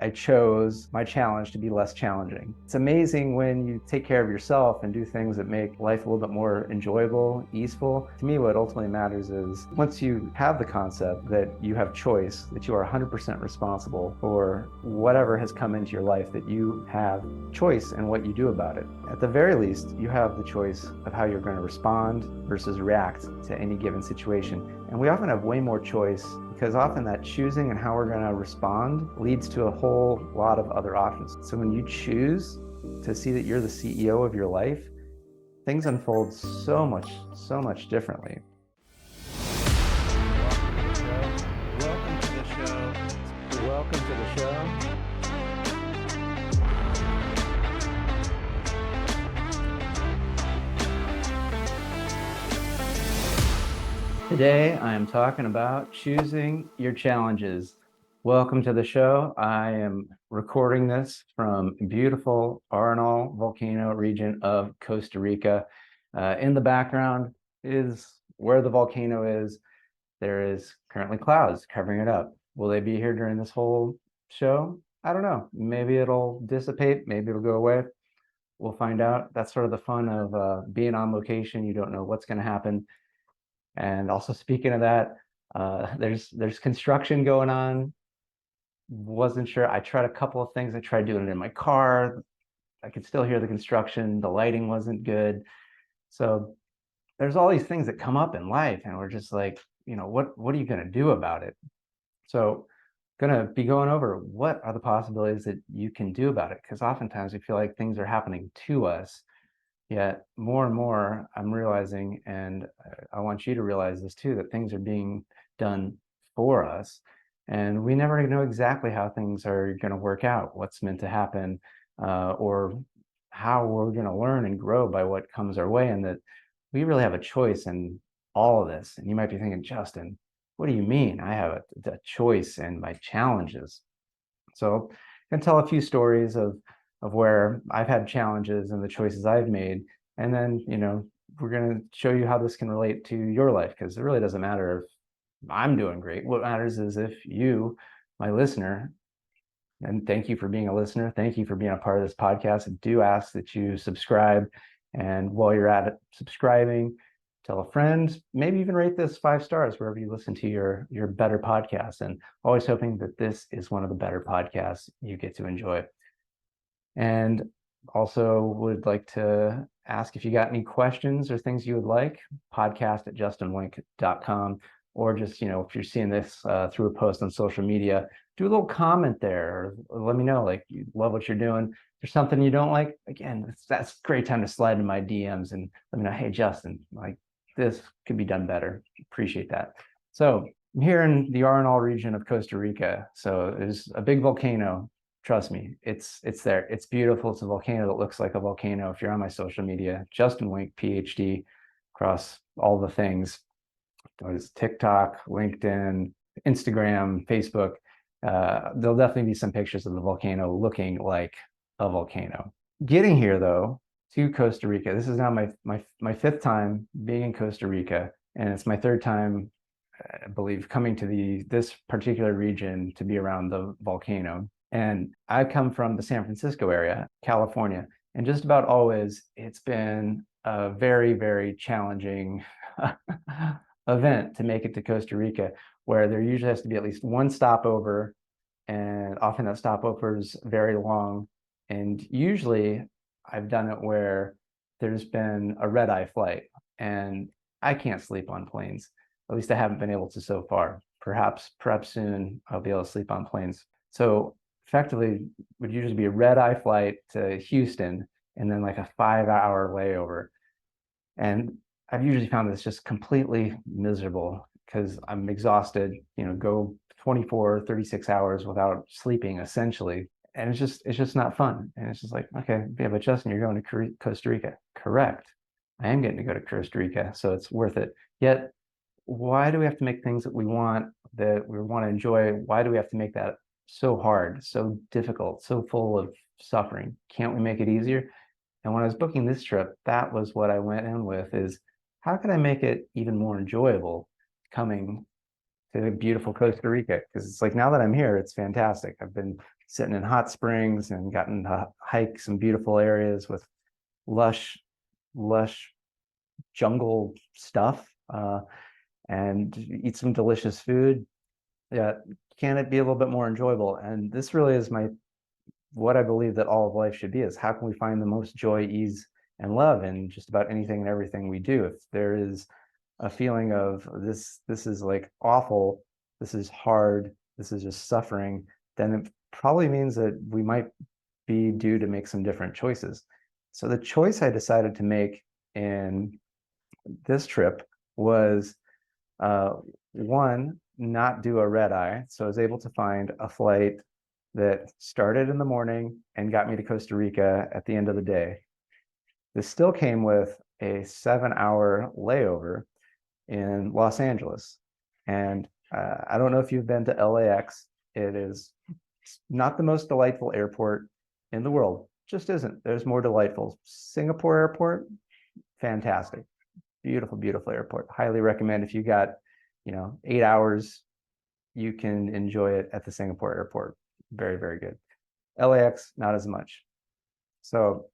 I chose my challenge to be less challenging. It's amazing when you take care of yourself and do things that make life a little bit more enjoyable, easeful. To me, what ultimately matters is once you have the concept that you have choice, that you are 100% responsible for whatever has come into your life, that you have choice in what you do about it. At the very least, you have the choice of how you're going to respond versus react to any given situation. And we often have way more choice because often that choosing and how we're going to respond leads to a whole lot of other options. So when you choose to see that you're the CEO of your life, things unfold so much differently. Welcome to the show. Welcome to the show. Today, I am talking about choosing your challenges. Welcome to the show. I am recording this from beautiful Arenal Volcano region of Costa Rica. In the background is where the volcano is. There is currently clouds covering it up. Will they be here during this whole show? I don't know. Maybe it'll dissipate. Maybe it'll go away. We'll find out. That's sort of the fun of being on location. You don't know what's going to happen. And also speaking of that, there's construction going on. Wasn't sure. I tried a couple of things. I tried doing it in my car. I could still hear the construction. The lighting wasn't good. So there's all these things that come up in life, and we're just like, what are you going to do about it? So going to be going over what are the possibilities that you can do about it, because oftentimes we feel like things are happening to us. Yet more and more, I'm realizing, and I want you to realize this too, that things are being done for us. And we never know exactly how things are going to work out, what's meant to happen, or how we're going to learn and grow by what comes our way, and that we really have a choice in all of this. And you might be thinking, Justin, what do you mean? I have a choice in my challenges. So I can tell a few stories of where I've had challenges and the choices I've made. And then, we're going to show you how this can relate to your life, because it really doesn't matter if I'm doing great. What matters is if you, my listener, and thank you for being a listener. Thank you for being a part of this podcast. I do ask that you subscribe. And while you're at it, subscribing, tell a friend, maybe even rate this 5 stars wherever you listen to your better podcasts. And always hoping that this is one of the better podcasts you get to enjoy. And also would like to ask if you got any questions or things you would like, podcast@justinwink.com, or just, if you're seeing this through a post on social media, do a little comment there, or let me know, like, you love what you're doing. If there's something you don't like, again, that's a great time to slide into my DMs and let me know, hey, Justin, like, this could be done better. Appreciate that. So I'm here in the Arenal region of Costa Rica. So there's a big volcano. Trust me, it's there. It's beautiful. It's a volcano that looks like a volcano. If you're on my social media, Justin Wink, Ph.D, across all the things. There's TikTok, LinkedIn, Instagram, Facebook. There'll definitely be some pictures of the volcano looking like a volcano. Getting here, though, to Costa Rica, this is now my 5th time being in Costa Rica, and it's my 3rd time, I believe, coming to this particular region to be around the volcano. And I come from the San Francisco area, California, and just about always it's been a very, very challenging event to make it to Costa Rica, where there usually has to be at least one stopover, and often that stopover is very long. And usually I've done it where there's been a red-eye flight, and I can't sleep on planes. At least I haven't been able to so far. Perhaps soon I'll be able to sleep on planes. So effectively would usually be a red-eye flight to Houston and then like a 5-hour layover. And I've usually found this just completely miserable because I'm exhausted, go 24, 36 hours without sleeping essentially. And it's just not fun. And it's just like, okay, yeah, but Justin, you're going to Costa Rica. Correct. I am getting to go to Costa Rica, so it's worth it. Yet, why do we have to make things that we want to enjoy? Why do we have to make that so hard, so difficult, so full of suffering? Can't we make it easier? And when I was booking this trip, that was what I went in with, is how can I make it even more enjoyable coming to beautiful Costa Rica? Because it's like, now that I'm here, it's fantastic. I've been sitting in hot springs and gotten to hike some beautiful areas with lush jungle stuff, and eat some delicious food. Yeah, can it be a little bit more enjoyable? And this really is what I believe that all of life should be, is how can we find the most joy, ease, and love in just about anything and everything we do? If there is a feeling of this is like awful, this is hard, this is just suffering, then it probably means that we might be due to make some different choices. So the choice I decided to make in this trip was one, not do a red eye. So I was able to find a flight that started in the morning and got me to Costa Rica at the end of the day. This still came with a 7-hour layover in Los Angeles. And I don't know if you've been to LAX. It is not the most delightful airport in the world. Just isn't. There's more delightful. Singapore airport, fantastic. Beautiful, beautiful airport. Highly recommend. If you got, 8 hours, you can enjoy it at the Singapore airport. Very, very good. LAX, not as much. So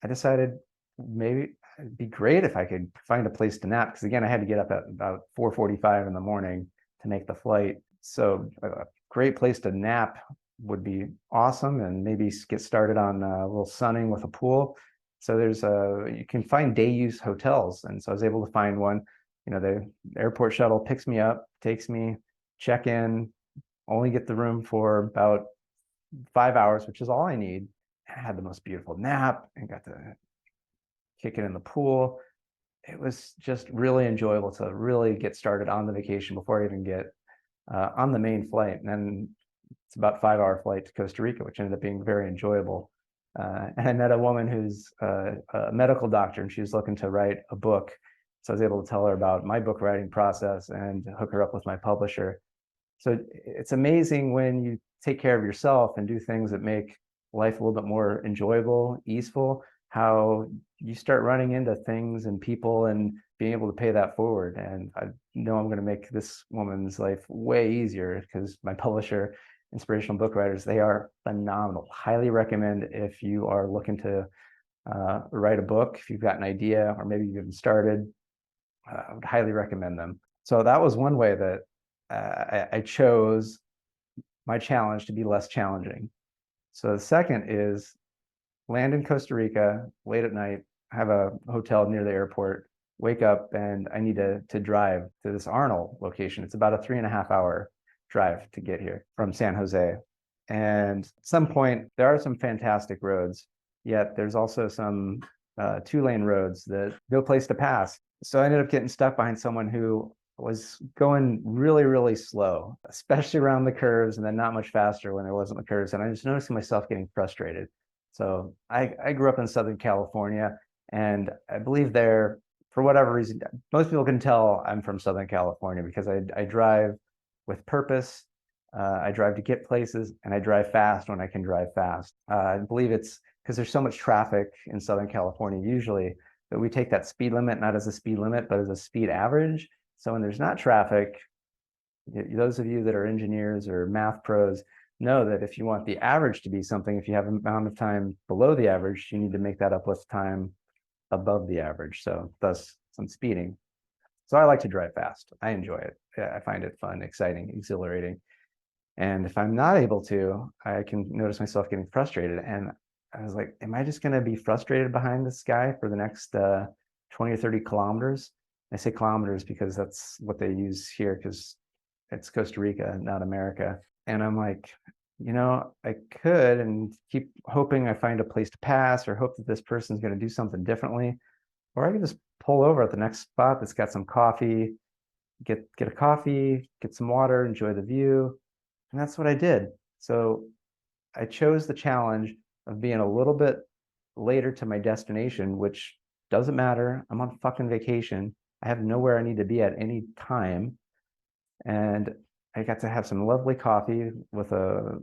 I decided maybe it'd be great if I could find a place to nap, because again, I had to get up at about 4:45 in the morning to make the flight. So a great place to nap would be awesome, and maybe get started on a little sunning with a pool. So you can find day use hotels. And so I was able to find one. The airport shuttle picks me up, takes me, check in, only get the room for about 5 hours, which is all I need. I had the most beautiful nap and got to kick it in the pool. It was just really enjoyable to really get started on the vacation before I even get on the main flight. And then it's about a 5-hour flight to Costa Rica, which ended up being very enjoyable. And I met a woman who's a medical doctor, and she was looking to write a book. So I was able to tell her about my book writing process and hook her up with my publisher. So it's amazing when you take care of yourself and do things that make life a little bit more enjoyable, easeful, how you start running into things and people and being able to pay that forward. And I know I'm going to make this woman's life way easier, because my publisher, Inspirational Book Writers, they are phenomenal. Highly recommend if you are looking to write a book, if you've got an idea, or maybe you've even started, I would highly recommend them. So that was one way that I chose my challenge to be less challenging. So the second is land in Costa Rica late at night, have a hotel near the airport, wake up, and I need to drive to this Arenal location. It's about a 3.5-hour drive to get here from San Jose. And at some point, there are some fantastic roads, yet there's also some 2-lane roads that no place to pass. So I ended up getting stuck behind someone who was going really, really slow, especially around the curves, and then not much faster when there wasn't the curves. And I was noticing myself getting frustrated. So I grew up in Southern California, and I believe there, for whatever reason, most people can tell I'm from Southern California because I drive with purpose. I drive to get places, and I drive fast when I can drive fast. I believe it's because there's so much traffic in Southern California usually that we take that speed limit not as a speed limit, but as a speed average. So when there's not traffic, those of you that are engineers or math pros know that if you want the average to be something, if you have an amount of time below the average, you need to make that up with time above the average. So thus some speeding. So I like to drive fast. I enjoy it. I find it fun, exciting, exhilarating. And if I'm not able to, I can notice myself getting frustrated. And I was like, am I just going to be frustrated behind this guy for the next 20 or 30 kilometers? I say kilometers because that's what they use here, because it's Costa Rica, not America. And I'm like, I could and keep hoping I find a place to pass, or hope that this person's going to do something differently. Or I can just pull over at the next spot that's got some coffee, get a coffee, get some water, enjoy the view. And that's what I did. So I chose the challenge of being a little bit later to my destination, which doesn't matter. I'm on fucking vacation. I have nowhere I need to be at any time. And I got to have some lovely coffee with the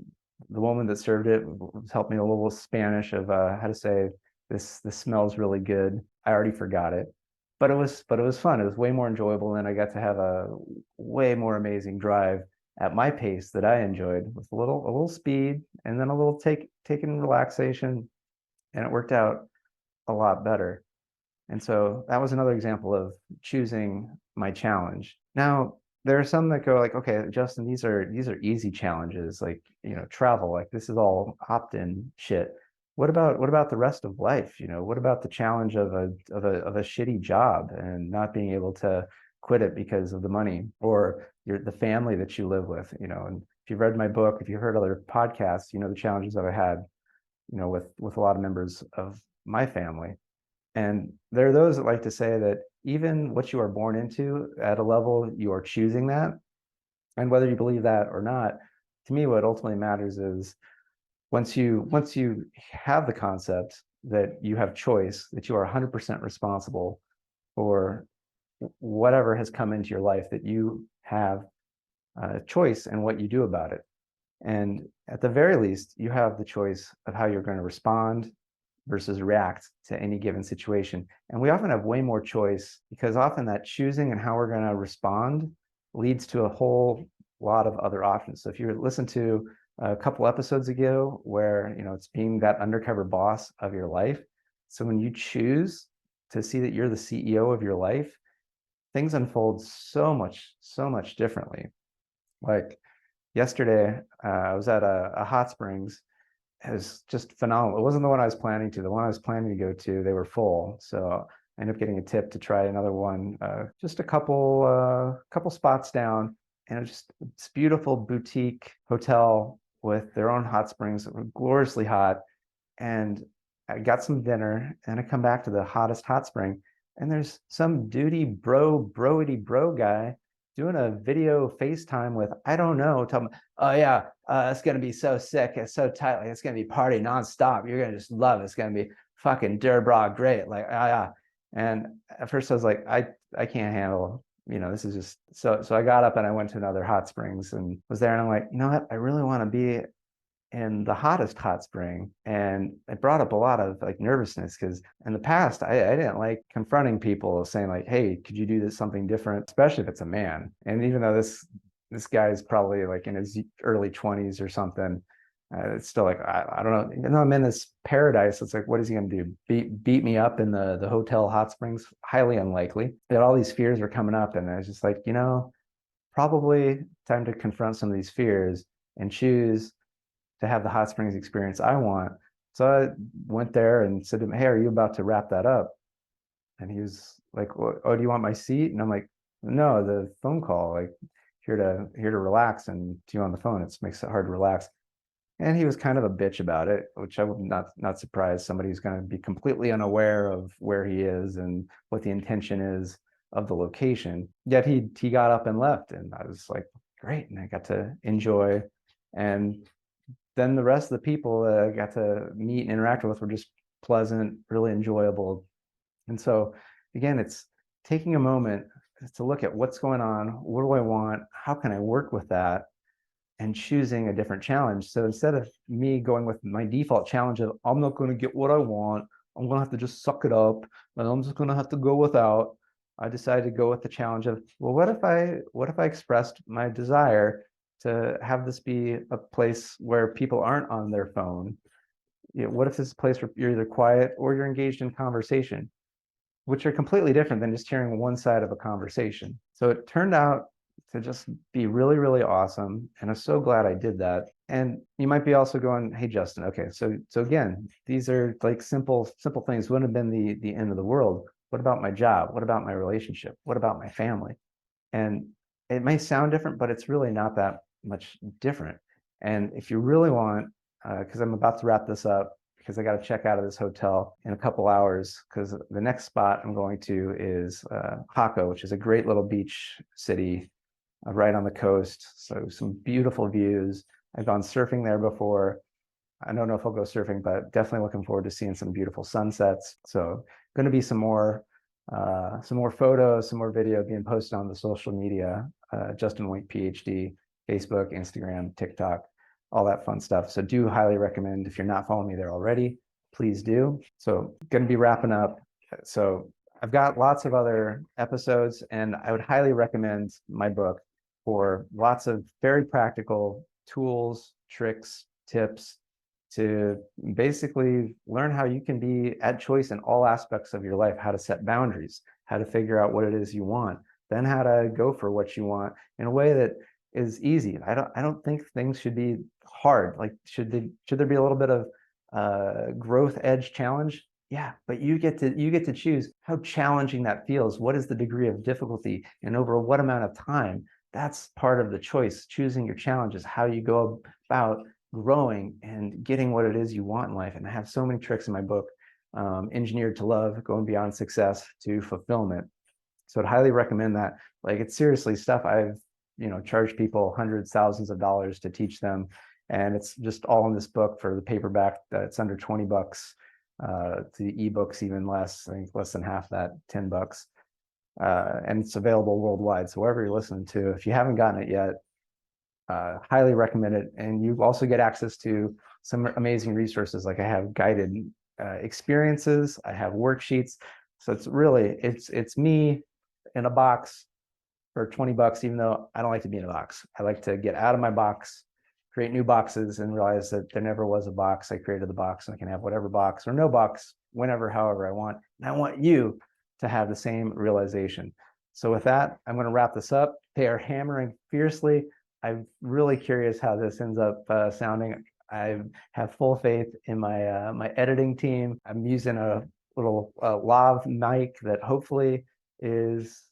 woman that served it, helped me a little Spanish of how to say this smells really good. I already forgot it. But it was fun. It was way more enjoyable, and I got to have a way more amazing drive at my pace that I enjoyed, with a little speed and then a little taking relaxation, and it worked out a lot better. And so that was another example of choosing my challenge. Now, there are some that go like, okay, Justin, these are easy challenges, like, travel, like this is all opt-in shit. What about the rest of life? What about the challenge of a shitty job and not being able to quit it because of the money, or the family that you live with, and if you've read my book, if you've heard other podcasts, the challenges that I had, with a lot of members of my family. And there are those that like to say that even what you are born into, at a level, you are choosing that. And whether you believe that or not, to me, what ultimately matters is once you have the concept that you have choice, that you are 100% responsible for whatever has come into your life, that you have a choice in what you do about it. And at the very least, you have the choice of how you're going to respond versus react to any given situation. And we often have way more choice, because often that choosing and how we're going to respond leads to a whole lot of other options. So if you listen to a couple episodes ago where, it's being that undercover boss of your life. So when you choose to see that you're the CEO of your life, things unfold so much differently. Like yesterday, I was at a hot springs. It was just phenomenal. It wasn't the one I was planning to. The one I was planning to go to, they were full. So I ended up getting a tip to try another one, just a couple spots down. And it was just this beautiful boutique hotel with their own hot springs that were gloriously hot. And I got some dinner, and I come back to the hottest hot spring, and there's some duty broity bro guy doing a video FaceTime with, I don't know, tell me, oh yeah, it's gonna be so sick, it's so tight, like it's gonna be party nonstop. You're gonna just love it. It's gonna be fucking bra great. Like, yeah. And at first I was like, I can't handle, this is just so I got up and I went to another hot springs and was there, and I'm like, you know what? I really want to be in the hottest hot spring. And it brought up a lot of like nervousness, because in the past I didn't like confronting people saying like, hey, could you do this something different, especially if it's a man. And even though this guy's probably like in his early 20s or something, it's still like, I don't know, even though I'm in this paradise, it's like, what is he going to do, beat me up in the hotel hot springs? Highly unlikely. That all these fears were coming up, and I was just like, probably time to confront some of these fears and choose to have the hot springs experience I want. So I went there and said to him, hey, are you about to wrap that up? And he was like, oh, do you want my seat? And I'm like, no, the phone call, like here to relax, and to you on the phone, it makes it hard to relax. And he was kind of a bitch about it, which I would not surprise somebody who's going to be completely unaware of where he is and what the intention is of the location. Yet he got up and left, and I was like, great, and I got to enjoy. And then the rest of the people that I got to meet and interact with were just pleasant, really enjoyable. And so again, it's taking a moment to look at what's going on, what do I want, how can I work with that, and choosing a different challenge. So instead of me going with my default challenge of, I'm not going to get what I want, I'm going to have to just suck it up, and I'm just going to have to go without, I decided to go with the challenge of, well, what if I expressed my desire to have this be a place where people aren't on their phone? What if this is a place where you're either quiet or you're engaged in conversation, which are completely different than just hearing one side of a conversation. So it turned out to just be really, really awesome. And I'm so glad I did that. And you might be also going, hey, Justin, okay, so again, these are like simple things, wouldn't have been the end of the world. What about my job? What about my relationship? What about my family? And it may sound different, but it's really not that much different. And if you really want, because I'm about to wrap this up, because I got to check out of this hotel in a couple hours, because the next spot I'm going to is Jaco, which is a great little beach city right on the coast. So some beautiful views. I've gone surfing there before. I don't know if I'll go surfing, but definitely looking forward to seeing some beautiful sunsets. So going to be some more photos, some more video being posted on the social media, Justin Wink, PhD, Facebook, Instagram, TikTok, all that fun stuff. So do highly recommend, if you're not following me there already, please do. So going to be wrapping up. So I've got lots of other episodes, and I would highly recommend my book. for lots of very practical tools, tricks, tips to basically learn how you can be at choice in all aspects of your life, how to set boundaries, how to figure out what it is you want, then how to go for what you want in a way that is easy. I don't think things should be hard. Like, should there be a little bit of growth edge challenge? Yeah, but you get to choose how challenging that feels. What is the degree of difficulty and over what amount of time? That's part of the choice. Choosing your challenges, how you go about growing and getting what it is you want in life. And I have so many tricks in my book, Engineered to Love, Going Beyond Success to Fulfillment. So I'd highly recommend that. Like, it's seriously stuff I've, charged people hundreds, thousands of dollars to teach them. And it's just all in this book. For the paperback, it's under $20. The ebooks even less, I think less than half that, $10. And it's available worldwide. So wherever you're listening to, if you haven't gotten it yet, highly recommend it. And you also get access to some amazing resources. Like, I have guided experiences, I have worksheets. So it's me in a box for $20, even though I don't like to be in a box. I like to get out of my box, create new boxes, and realize that there never was a box. I created the box, and I can have whatever box or no box, whenever, however I want. And I want you to have the same realization. So with that, I'm going to wrap this up. They are hammering fiercely. I'm really curious how this ends up sounding. I have full faith in my my editing team. I'm using a little lav mic that hopefully is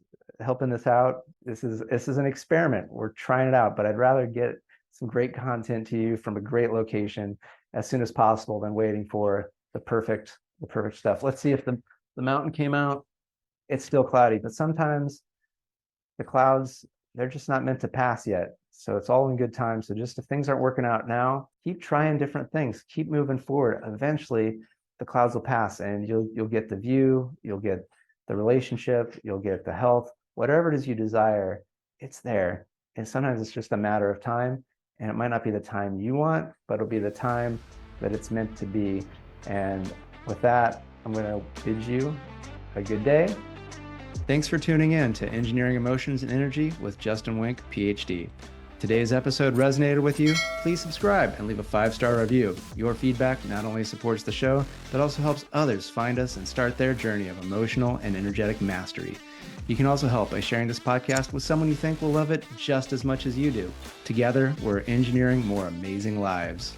helping this out. This is an experiment. We're trying it out, but I'd rather get some great content to you from a great location as soon as possible than waiting for the perfect stuff. Let's see if the mountain came out. It's still cloudy, but sometimes the clouds, they're just not meant to pass yet. So it's all in good time. So just if things aren't working out now, keep trying different things, keep moving forward. Eventually the clouds will pass and you'll get the view, you'll get the relationship, you'll get the health, whatever it is you desire, it's there. And sometimes it's just a matter of time, and it might not be the time you want, but it'll be the time that it's meant to be. And with that, I'm going to bid you a good day. Thanks for tuning in to Engineering Emotions and Energy with Justin Wink, Ph.D. Today's episode resonated with you? Please subscribe and leave a 5-star review. Your feedback not only supports the show, but also helps others find us and start their journey of emotional and energetic mastery. You can also help by sharing this podcast with someone you think will love it just as much as you do. Together, we're engineering more amazing lives.